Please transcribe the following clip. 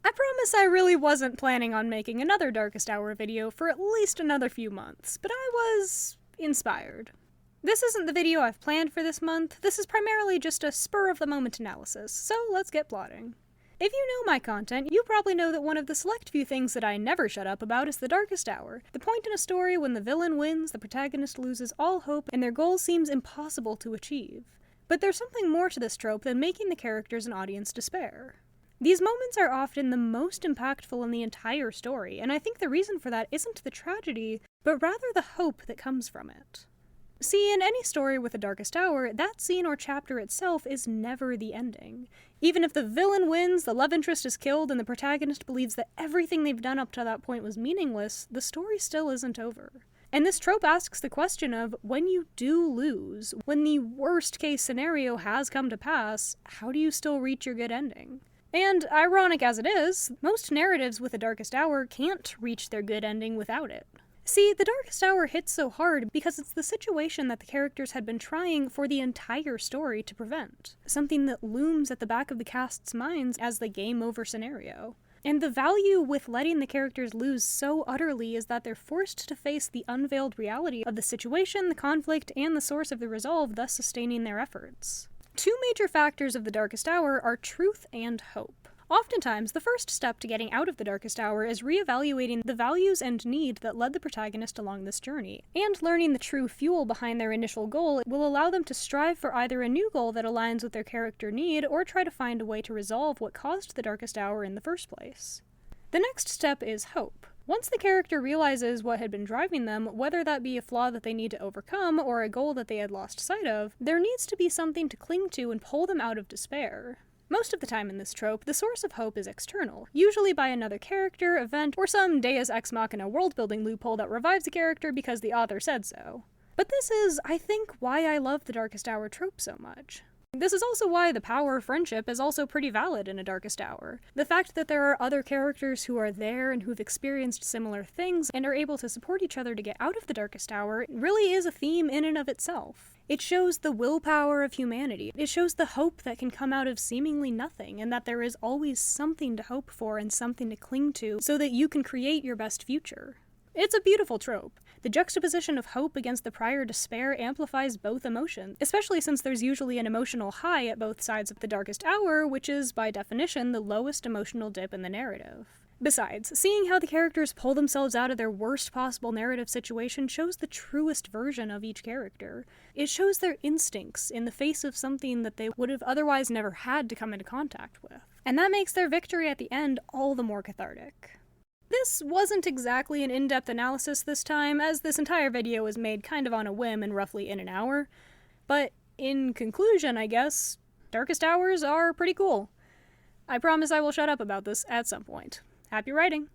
I promise I really wasn't planning on making another Darkest Hour video for at least another few months, but I was inspired. This isn't the video I've planned for this month, this is primarily just a spur-of-the-moment analysis, so let's get plotting. If you know my content, you probably know that one of the select few things that I never shut up about is the Darkest Hour, the point in a story when the villain wins, the protagonist loses all hope, and their goal seems impossible to achieve. But there's something more to this trope than making the characters and audience despair. These moments are often the most impactful in the entire story, and I think the reason for that isn't the tragedy, but rather the hope that comes from it. See, in any story with a Darkest Hour, that scene or chapter itself is never the ending. Even if the villain wins, the love interest is killed, and the protagonist believes that everything they've done up to that point was meaningless, the story still isn't over. And this trope asks the question of, when you do lose, when the worst case scenario has come to pass, how do you still reach your good ending? And, ironic as it is, most narratives with a Darkest Hour can't reach their good ending without it. See, the Darkest Hour hits so hard because it's the situation that the characters had been trying for the entire story to prevent. Something that looms at the back of the cast's minds as the game over scenario. And the value with letting the characters lose so utterly is that they're forced to face the unveiled reality of the situation, the conflict, and the source of the resolve, thus sustaining their efforts. Two major factors of the Darkest Hour are truth and hope. Oftentimes, the first step to getting out of the Darkest Hour is reevaluating the values and need that led the protagonist along this journey, and learning the true fuel behind their initial goal will allow them to strive for either a new goal that aligns with their character need, or try to find a way to resolve what caused the Darkest Hour in the first place. The next step is hope. Once the character realizes what had been driving them, whether that be a flaw that they need to overcome or a goal that they had lost sight of, there needs to be something to cling to and pull them out of despair. Most of the time in this trope, the source of hope is external, usually by another character, event, or some deus ex machina world-building loophole that revives a character because the author said so. But this is, I think, why I love the Darkest Hour trope so much. This is also why the power of friendship is also pretty valid in a Darkest Hour. The fact that there are other characters who are there and who've experienced similar things and are able to support each other to get out of the Darkest Hour really is a theme in and of itself. It shows the willpower of humanity. It shows the hope that can come out of seemingly nothing, and that there is always something to hope for and something to cling to so that you can create your best future. It's a beautiful trope. The juxtaposition of hope against the prior despair amplifies both emotions, especially since there's usually an emotional high at both sides of the Darkest Hour, which is, by definition, the lowest emotional dip in the narrative. Besides, seeing how the characters pull themselves out of their worst possible narrative situation shows the truest version of each character. It shows their instincts in the face of something that they would have otherwise never had to come into contact with. And that makes their victory at the end all the more cathartic. This wasn't exactly an in-depth analysis this time, as this entire video was made kind of on a whim and roughly in an hour. But in conclusion, I guess, Darkest Hours are pretty cool. I promise I will shut up about this at some point. Happy writing!